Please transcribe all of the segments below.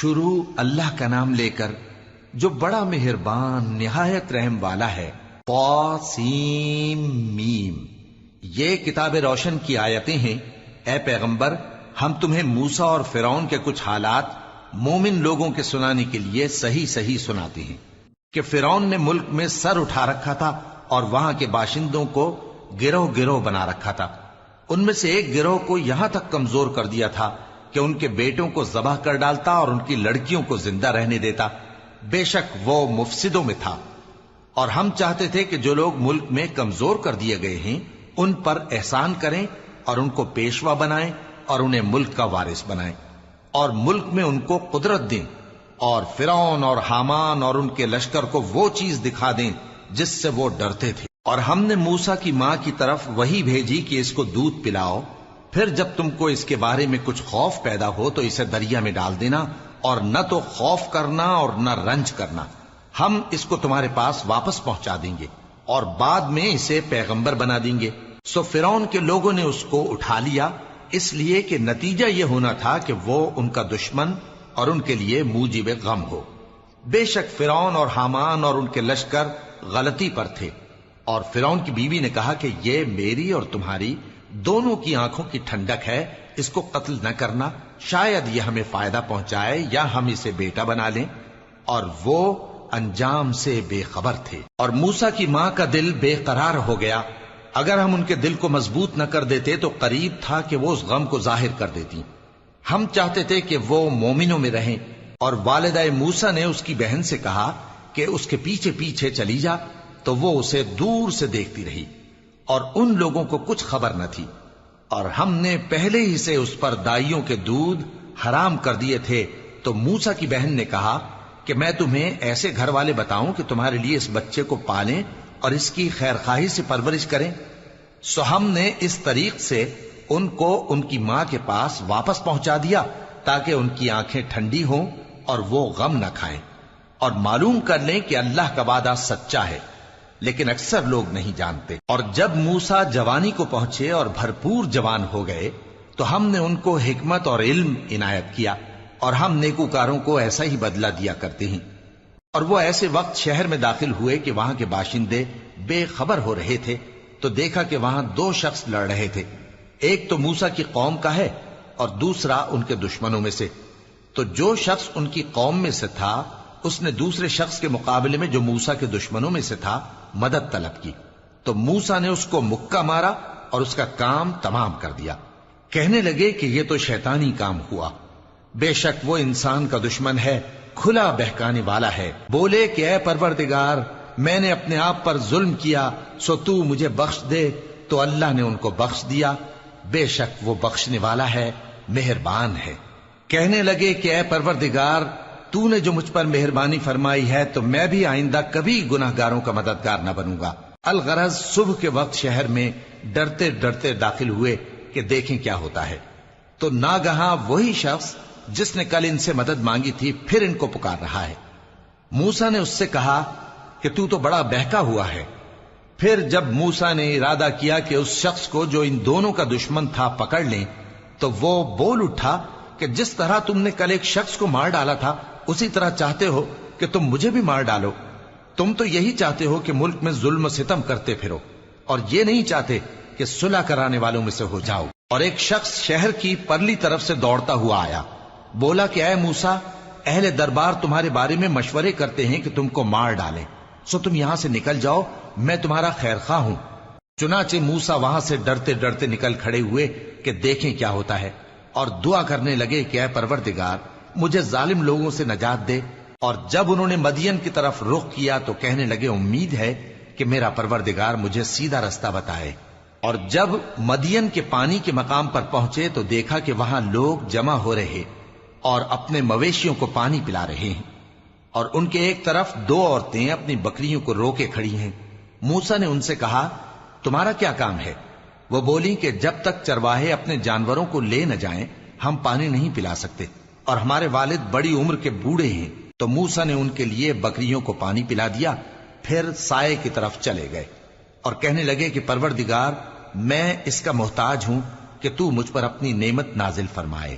شروع اللہ کا نام لے کر جو بڑا مہربان نہایت رحم والا ہے۔ طاسیم میم، یہ کتاب روشن کی آیتیں ہیں۔ اے پیغمبر، ہم تمہیں موسیٰ اور فرعون کے کچھ حالات مومن لوگوں کے سنانے کے لیے صحیح صحیح سناتے ہیں کہ فرعون نے ملک میں سر اٹھا رکھا تھا اور وہاں کے باشندوں کو گروہ گروہ بنا رکھا تھا۔ ان میں سے ایک گروہ کو یہاں تک کمزور کر دیا تھا کہ ان کے بیٹوں کو ذبح کر ڈالتا اور ان کی لڑکیوں کو زندہ رہنے دیتا۔ بے شک وہ مفسدوں میں تھا، اور ہم چاہتے تھے کہ جو لوگ ملک میں کمزور کر دیے گئے ہیں ان پر احسان کریں اور ان کو پیشوا بنائیں اور انہیں ملک کا وارث بنائیں، اور ملک میں ان کو قدرت دیں، اور فرعون اور حامان اور ان کے لشکر کو وہ چیز دکھا دیں جس سے وہ ڈرتے تھے۔ اور ہم نے موسیٰ کی ماں کی طرف وحی بھیجی کہ اس کو دودھ پلاؤ، پھر جب تم کو اس کے بارے میں کچھ خوف پیدا ہو تو اسے دریا میں ڈال دینا، اور نہ تو خوف کرنا اور نہ رنج کرنا، ہم اس کو تمہارے پاس واپس پہنچا دیں گے اور بعد میں اسے پیغمبر بنا دیں گے۔ سو فرعون کے لوگوں نے اس کو اٹھا لیا، اس لیے کہ نتیجہ یہ ہونا تھا کہ وہ ان کا دشمن اور ان کے لیے موجب غم ہو۔ بے شک فرعون اور حامان اور ان کے لشکر غلطی پر تھے، اور فرعون کی بیوی نے کہا کہ یہ میری اور تمہاری دونوں کی آنکھوں کی ٹھنڈک ہے، اس کو قتل نہ کرنا، شاید یہ ہمیں فائدہ پہنچائے یا ہم اسے بیٹا بنا لیں، اور وہ انجام سے بے خبر تھے۔ اور موسیٰ کی ماں کا دل بے قرار ہو گیا، اگر ہم ان کے دل کو مضبوط نہ کر دیتے تو قریب تھا کہ وہ اس غم کو ظاہر کر دیتی۔ ہم چاہتے تھے کہ وہ مومنوں میں رہیں، اور والدہ موسیٰ نے اس کی بہن سے کہا کہ اس کے پیچھے پیچھے چلی جا، تو وہ اسے دور سے دیکھتی رہی، اور ان لوگوں کو کچھ خبر نہ تھی۔ اور ہم نے پہلے ہی سے اس پر دائیوں کے دودھ حرام کر دیے تھے، تو موسیٰ کی بہن نے کہا کہ میں تمہیں ایسے گھر والے بتاؤں کہ تمہارے لیے اس بچے کو پالیں اور اس کی خیر خواہی سے پرورش کریں۔ سو ہم نے اس طریق سے ان کو ان کی ماں کے پاس واپس پہنچا دیا تاکہ ان کی آنکھیں ٹھنڈی ہوں اور وہ غم نہ کھائیں، اور معلوم کر لیں کہ اللہ کا وعدہ سچا ہے، لیکن اکثر لوگ نہیں جانتے۔ اور جب موسیٰ جوانی کو پہنچے اور بھرپور جوان ہو گئے تو ہم نے ان کو حکمت اور علم عنایت کیا، اور ہم نیکوکاروں کو ایسا ہی بدلہ دیا کرتے ہیں۔ اور وہ ایسے وقت شہر میں داخل ہوئے کہ وہاں کے باشندے بے خبر ہو رہے تھے، تو دیکھا کہ وہاں دو شخص لڑ رہے تھے، ایک تو موسیٰ کی قوم کا ہے اور دوسرا ان کے دشمنوں میں سے۔ تو جو شخص ان کی قوم میں سے تھا اس نے دوسرے شخص کے مقابلے میں جو موسیٰ کے دشمنوں میں سے تھا مدد طلب کی، تو موسیٰ نے اس کو مکہ مارا اور اس کا کام تمام کر دیا۔ کہنے لگے کہ یہ تو شیطانی کام ہوا، بے شک وہ انسان کا دشمن ہے، کھلا بہکانے والا ہے۔ بولے کہ اے پروردگار، میں نے اپنے آپ پر ظلم کیا، سو تو مجھے بخش دے، تو اللہ نے ان کو بخش دیا، بے شک وہ بخشنے والا ہے، مہربان ہے۔ کہنے لگے کہ اے پروردگار، تو نے جو مجھ پر مہربانی فرمائی ہے تو میں بھی آئندہ کبھی گناہ گاروں کا مددگار نہ بنوں گا۔ الغرض صبح کے وقت شہر میں ڈرتے ڈرتے داخل ہوئے کہ دیکھیں کیا ہوتا ہے، تو ناگہاں وہی شخص جس نے کل ان سے مدد مانگی تھی پھر ان کو پکار رہا ہے۔ موسیٰ نے اس سے کہا کہ تو بڑا بہکا ہوا ہے۔ پھر جب موسیٰ نے ارادہ کیا کہ اس شخص کو جو ان دونوں کا دشمن تھا پکڑ لیں، تو وہ بول اٹھا کہ جس طرح تم نے کل ایک شخص کو مار ڈالا تھا اسی طرح چاہتے ہو کہ تم مجھے بھی مار ڈالو۔ تم تو یہی چاہتے ہو کہ ملک میں ظلم و ستم کرتے پھرو، اور یہ نہیں چاہتے کہ صلح کرانے والوں میں سے ہو جاؤ۔ اور ایک شخص شہر کی پرلی طرف سے دوڑتا ہوا آیا، بولا کہ اے موسیٰ، اہل دربار تمہارے بارے میں مشورے کرتے ہیں کہ تم کو مار ڈالیں، سو تم یہاں سے نکل جاؤ، میں تمہارا خیر خواہ ہوں۔ چنانچہ موسیٰ وہاں سے ڈرتے ڈرتے نکل کھڑے ہوئے کہ دیکھیں کیا ہوتا ہے، اور دعا کرنے لگے کہ اے پروردگار، مجھے ظالم لوگوں سے نجات دے۔ اور جب انہوں نے مدین کی طرف رخ کیا تو کہنے لگے امید ہے کہ میرا پروردگار مجھے سیدھا رستہ بتائے۔ اور جب مدین کے پانی کے مقام پر پہنچے تو دیکھا کہ وہاں لوگ جمع ہو رہے اور اپنے مویشیوں کو پانی پلا رہے ہیں، اور ان کے ایک طرف دو عورتیں اپنی بکریوں کو روکے کھڑی ہیں۔ موسیٰ نے ان سے کہا تمہارا کیا کام ہے؟ وہ بولی کہ جب تک چرواہے اپنے جانوروں کو لے نہ جائیں ہم پانی نہیں پلا سکتے، اور ہمارے والد بڑی عمر کے بوڑھے ہیں۔ تو موسیٰ نے ان کے لیے بکریوں کو پانی پلا دیا، پھر سائے کی طرف چلے گئے اور کہنے لگے کہ پروردگار، میں اس کا محتاج ہوں کہ تو مجھ پر اپنی نعمت نازل فرمائے۔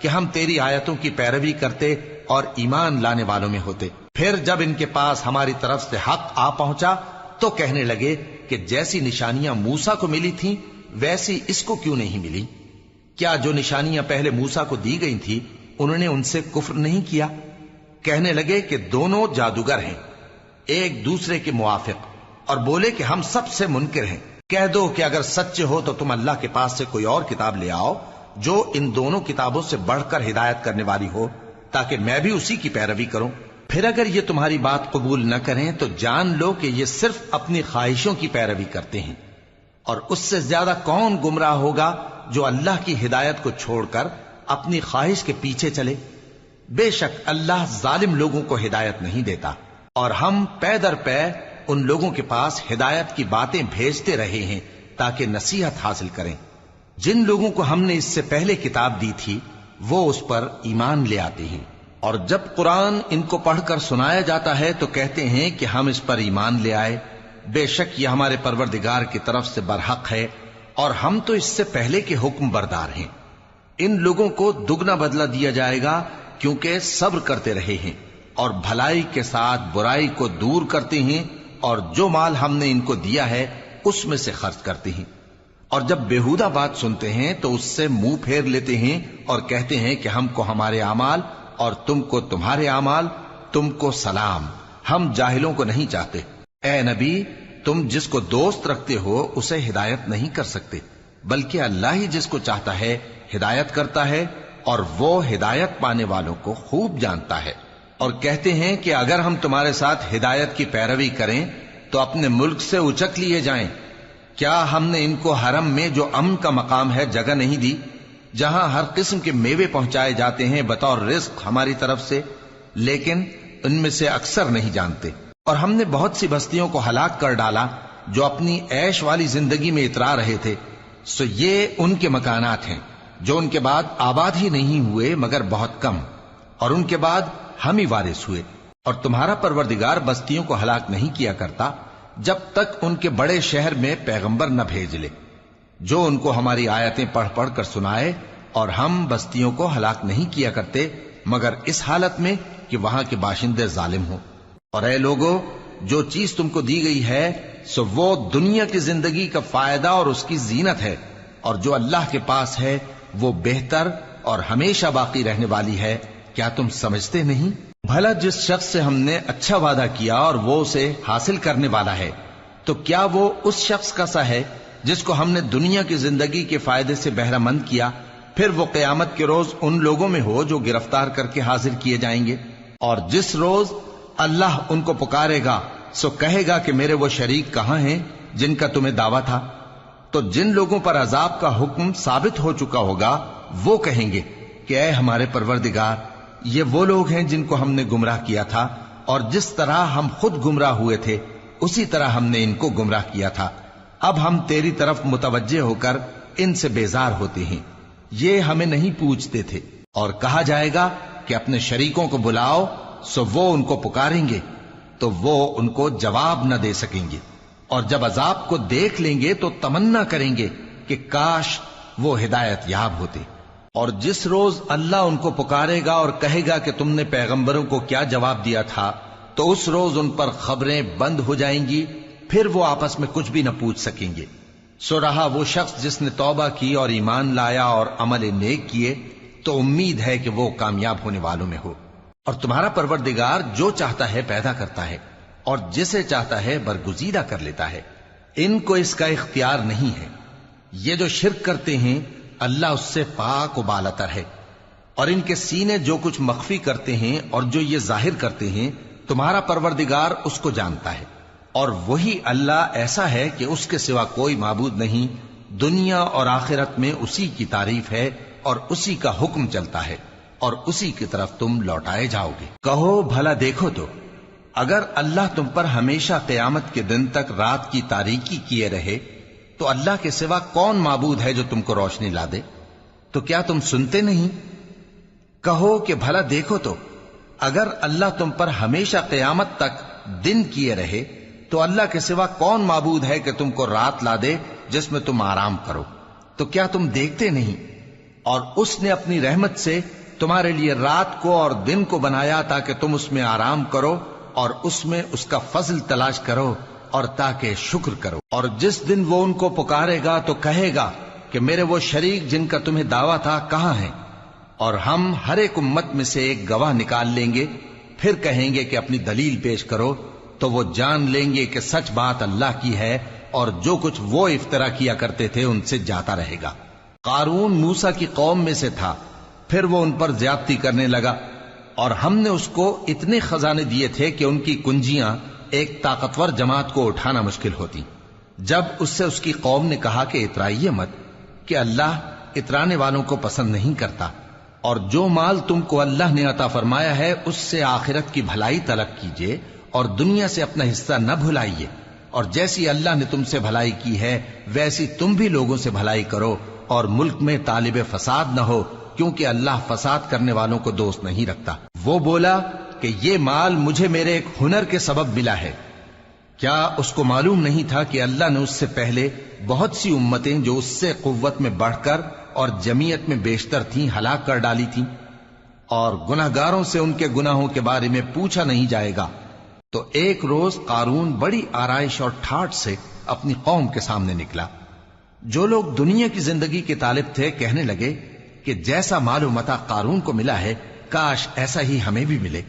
کہ ہم تیری آیتوں کی پیروی کرتے اور ایمان لانے والوں میں ہوتے۔ پھر جب ان کے پاس ہماری طرف سے حق آ پہنچا تو کہنے لگے کہ جیسی نشانیاں موسیٰ کو ملی تھیں ویسی اس کو کیوں نہیں ملی؟ کیا جو نشانیاں پہلے موسیٰ کو دی گئی تھی انہوں نے ان سے کفر نہیں کیا؟ کہنے لگے کہ دونوں جادوگر ہیں، ایک دوسرے کے موافق، اور بولے کہ ہم سب سے منکر ہیں۔ کہہ دو کہ اگر سچے ہو تو تم اللہ کے پاس سے کوئی اور کتاب لے آؤ جو ان دونوں کتابوں سے بڑھ کر ہدایت کرنے والی ہو، تاکہ میں بھی اسی کی پیروی کروں۔ پھر اگر یہ تمہاری بات قبول نہ کریں تو جان لو کہ یہ صرف اپنی خواہشوں کی پیروی کرتے ہیں، اور اس سے زیادہ کون گمراہ ہوگا جو اللہ کی ہدایت کو چھوڑ کر اپنی خواہش کے پیچھے چلے۔ بے شک اللہ ظالم لوگوں کو ہدایت نہیں دیتا، اور ہم پے در پے ان لوگوں کے پاس ہدایت کی باتیں بھیجتے رہے ہیں تاکہ نصیحت حاصل کریں۔ جن لوگوں کو ہم نے اس سے پہلے کتاب دی تھی وہ اس پر ایمان لے آتے ہیں، اور جب قرآن ان کو پڑھ کر سنایا جاتا ہے تو کہتے ہیں کہ ہم اس پر ایمان لے آئے۔ بے شک یہ ہمارے پروردگار کی طرف سے برحق ہے، اور ہم تو اس سے پہلے کے حکم بردار ہیں۔ ان لوگوں کو دگنا بدلہ دیا جائے گا کیونکہ صبر کرتے رہے ہیں اور بھلائی کے ساتھ برائی کو دور کرتے ہیں، اور جو مال ہم نے ان کو دیا ہے اس میں سے خرچ کرتے ہیں۔ اور جب بیہودہ بات سنتے ہیں تو اس سے منہ پھیر لیتے ہیں اور کہتے ہیں کہ ہم کو ہمارے اعمال اور تم کو تمہارے اعمال، تم کو سلام، ہم جاہلوں کو نہیں چاہتے۔ اے نبی، تم جس کو دوست رکھتے ہو اسے ہدایت نہیں کر سکتے، بلکہ اللہ ہی جس کو چاہتا ہے ہدایت کرتا ہے، اور وہ ہدایت پانے والوں کو خوب جانتا ہے۔ اور کہتے ہیں کہ اگر ہم تمہارے ساتھ ہدایت کی پیروی کریں تو اپنے ملک سے اچک لیے جائیں۔ کیا ہم نے ان کو حرم میں جو امن کا مقام ہے جگہ نہیں دی، جہاں ہر قسم کے میوے پہنچائے جاتے ہیں بطور رزق ہماری طرف سے؟ لیکن ان میں سے اکثر نہیں جانتے۔ اور ہم نے بہت سی بستیوں کو ہلاک کر ڈالا جو اپنی عیش والی زندگی میں اترا رہے تھے، سو یہ ان کے مکانات ہیں جو ان کے بعد آباد ہی نہیں ہوئے مگر بہت کم، اور ان کے بعد ہم ہی وارث ہوئے۔ اور تمہارا پروردگار بستیوں کو ہلاک نہیں کیا کرتا جب تک ان کے بڑے شہر میں پیغمبر نہ بھیج لے جو ان کو ہماری آیتیں پڑھ پڑھ کر سنائے، اور ہم بستیوں کو ہلاک نہیں کیا کرتے مگر اس حالت میں کہ وہاں کے باشندے ظالم ہوں۔ اور اے لوگو، جو چیز تم کو دی گئی ہے سو وہ دنیا کی زندگی کا فائدہ اور اس کی زینت ہے، اور جو اللہ کے پاس ہے وہ بہتر اور ہمیشہ باقی رہنے والی ہے۔ کیا تم سمجھتے نہیں؟ بھلا جس شخص سے ہم نے اچھا وعدہ کیا اور وہ اسے حاصل کرنے والا ہے، تو کیا وہ اس شخص کا سا ہے جس کو ہم نے دنیا کی زندگی کے فائدے سے بہرہ مند کیا، پھر وہ قیامت کے روز ان لوگوں میں ہو جو گرفتار کر کے حاضر کیے جائیں گے؟ اور جس روز اللہ ان کو پکارے گا سو کہے گا کہ میرے وہ شریک کہاں ہیں جن کا تمہیں دعویٰ تھا؟ تو جن لوگوں پر عذاب کا حکم ثابت ہو چکا ہوگا وہ کہیں گے کہ اے ہمارے پروردگار، یہ وہ لوگ ہیں جن کو ہم نے گمراہ کیا تھا، اور جس طرح ہم خود گمراہ ہوئے تھے اسی طرح ہم نے ان کو گمراہ کیا تھا۔ اب ہم تیری طرف متوجہ ہو کر ان سے بیزار ہوتے ہیں، یہ ہمیں نہیں پوچھتے تھے۔ اور کہا جائے گا کہ اپنے شریکوں کو بلاؤ، سو وہ ان کو پکاریں گے تو وہ ان کو جواب نہ دے سکیں گے، اور جب عذاب کو دیکھ لیں گے تو تمنا کریں گے کہ کاش وہ ہدایت یاب ہوتے۔ اور جس روز اللہ ان کو پکارے گا اور کہے گا کہ تم نے پیغمبروں کو کیا جواب دیا تھا، تو اس روز ان پر خبریں بند ہو جائیں گی، پھر وہ آپس میں کچھ بھی نہ پوچھ سکیں گے۔ سو رہا وہ شخص جس نے توبہ کی اور ایمان لایا اور عمل نیک کیے تو امید ہے کہ وہ کامیاب ہونے والوں میں ہو۔ اور تمہارا پروردگار جو چاہتا ہے پیدا کرتا ہے، اور جسے چاہتا ہے برگزیدہ کر لیتا ہے، ان کو اس کا اختیار نہیں ہے۔ یہ جو شرک کرتے ہیں اللہ اس سے پاک و بالاتر ہے، اور ان کے سینے جو کچھ مخفی کرتے ہیں اور جو یہ ظاہر کرتے ہیں تمہارا پروردگار اس کو جانتا ہے۔ اور وہی اللہ ایسا ہے کہ اس کے سوا کوئی معبود نہیں، دنیا اور آخرت میں اسی کی تعریف ہے اور اسی کا حکم چلتا ہے، اور اسی کی طرف تم لوٹائے جاؤ گے۔ کہو بھلا دیکھو تو، اگر اللہ تم پر ہمیشہ قیامت کے دن تک رات کی تاریکی کیے رہے تو اللہ کے سوا کون معبود ہے جو تم کو روشنی لا دے؟ تو کیا تم سنتے نہیں؟ کہو کہ بھلا دیکھو تو، اگر اللہ تم پر ہمیشہ قیامت تک دن کیے رہے تو اللہ کے سوا کون معبود ہے کہ تم کو رات لا دے جس میں تم آرام کرو؟ تو کیا تم دیکھتے نہیں؟ اور اس نے اپنی رحمت سے تمہارے لیے رات کو اور دن کو بنایا تاکہ تم اس میں آرام کرو اور اس میں اس کا فضل تلاش کرو اور تاکہ شکر کرو۔ اور جس دن وہ ان کو پکارے گا تو کہے گا کہ میرے وہ شریک جن کا تمہیں دعویٰ تھا کہاں ہیں؟ اور ہم ہر ایک امت میں سے ایک گواہ نکال لیں گے، پھر کہیں گے کہ اپنی دلیل پیش کرو، تو وہ جان لیں گے کہ سچ بات اللہ کی ہے اور جو کچھ وہ افترا کیا کرتے تھے ان سے جاتا رہے گا۔ قارون موسیٰ کی قوم میں سے تھا، پھر وہ ان پر زیادتی کرنے لگا، اور ہم نے اس کو اتنے خزانے دیے تھے کہ ان کی کنجیاں ایک طاقتور جماعت کو اٹھانا مشکل ہوتی۔ جب اس سے اس کی قوم نے کہا کہ اترائیے مت، کہ اللہ اترانے والوں کو پسند نہیں کرتا، اور جو مال تم کو اللہ نے عطا فرمایا ہے اس سے آخرت کی بھلائی طلب کیجیے اور دنیا سے اپنا حصہ نہ بھلائیے، اور جیسی اللہ نے تم سے بھلائی کی ہے ویسی تم بھی لوگوں سے بھلائی کرو، اور ملک میں طالب فساد نہ ہو، کیونکہ اللہ فساد کرنے والوں کو دوست نہیں رکھتا۔ وہ بولا کہ یہ مال مجھے میرے ایک ہنر کے سبب ملا ہے۔ کیا اس کو معلوم نہیں تھا کہ اللہ نے اس سے پہلے بہت سی امتیں جو اس سے قوت میں بڑھ کر اور جمعیت میں بیشتر تھیں ہلاک کر ڈالی تھیں، اور گناہگاروں سے ان کے گناہوں کے بارے میں پوچھا نہیں جائے گا؟ تو ایک روز قارون بڑی آرائش اور ٹھاٹ سے اپنی قوم کے سامنے نکلا۔ جو لوگ دنیا کی زندگی کے طالب تھے کہنے لگے کہ جیسا مال و متاع قارون کو ملا ہے کاش ایسا ہی ہمیں بھی ملے،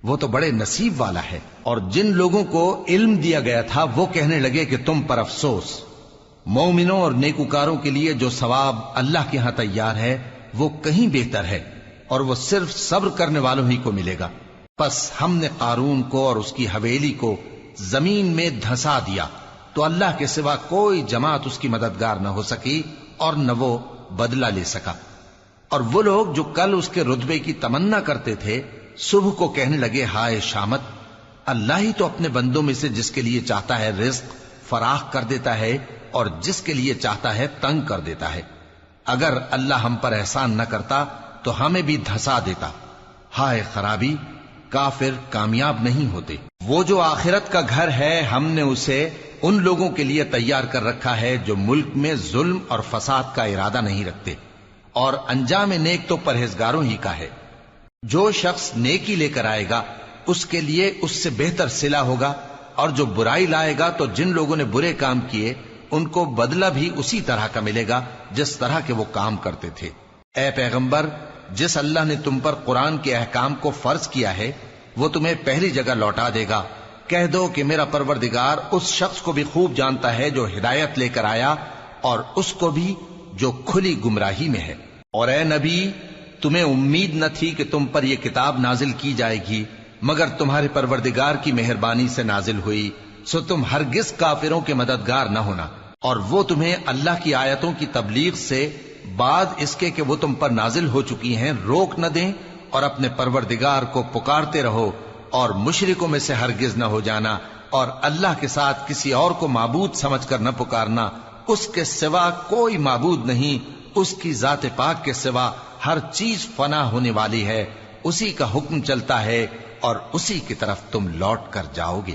وہ تو بڑے نصیب والا ہے۔ اور جن لوگوں کو علم دیا گیا تھا وہ کہنے لگے کہ تم پر افسوس، مومنوں اور نیکوکاروں کے لیے جو ثواب اللہ کے ہاں تیار ہے وہ کہیں بہتر ہے، اور وہ صرف صبر کرنے والوں ہی کو ملے گا۔ پس ہم نے قارون کو اور اس کی حویلی کو زمین میں دھسا دیا، تو اللہ کے سوا کوئی جماعت اس کی مددگار نہ ہو سکی اور نہ وہ بدلہ لے سکا۔ اور وہ لوگ جو کل اس کے رتبے کی تمنا کرتے تھے صبح کو کہنے لگے ہائے شامت، اللہ ہی تو اپنے بندوں میں سے جس کے لیے چاہتا ہے رزق فراخ کر دیتا ہے اور جس کے لیے چاہتا ہے تنگ کر دیتا ہے۔ اگر اللہ ہم پر احسان نہ کرتا تو ہمیں بھی دھسا دیتا۔ ہائے خرابی، کافر کامیاب نہیں ہوتے۔ وہ جو آخرت کا گھر ہے ہم نے اسے ان لوگوں کے لیے تیار کر رکھا ہے جو ملک میں ظلم اور فساد کا ارادہ نہیں رکھتے، اور انجام نیک تو پرہیزگاروں ہی کا ہے۔ جو شخص نیکی لے کر آئے گا اس کے لیے اس سے بہتر صلہ ہوگا، اور جو برائی لائے گا تو جن لوگوں نے برے کام کیے ان کو بدلہ بھی اسی طرح کا ملے گا جس طرح کے وہ کام کرتے تھے۔ اے پیغمبر، جس اللہ نے تم پر قرآن کے احکام کو فرض کیا ہے وہ تمہیں پہلی جگہ لوٹا دے گا۔ کہہ دو کہ میرا پروردگار اس شخص کو بھی خوب جانتا ہے جو ہدایت لے کر آیا، اور اس کو بھی جو کھلی گمراہی میں ہے۔ اور اے نبی، تمہیں امید نہ تھی کہ تم پر یہ کتاب نازل کی جائے گی مگر تمہارے پروردگار کی مہربانی سے نازل ہوئی، سو تم ہرگز کافروں کے مددگار نہ ہونا، اور وہ تمہیں اللہ کی آیتوں کی تبلیغ سے بعد اس کے کہ وہ تم پر نازل ہو چکی ہیں روک نہ دیں، اور اپنے پروردگار کو پکارتے رہو اور مشرکوں میں سے ہرگز نہ ہو جانا، اور اللہ کے ساتھ کسی اور کو معبود سمجھ کر نہ پکارنا، اس کے سوا کوئی معبود نہیں، اس کی ذات پاک کے سوا ہر چیز فنا ہونے والی ہے، اسی کا حکم چلتا ہے اور اسی کی طرف تم لوٹ کر جاؤ گے۔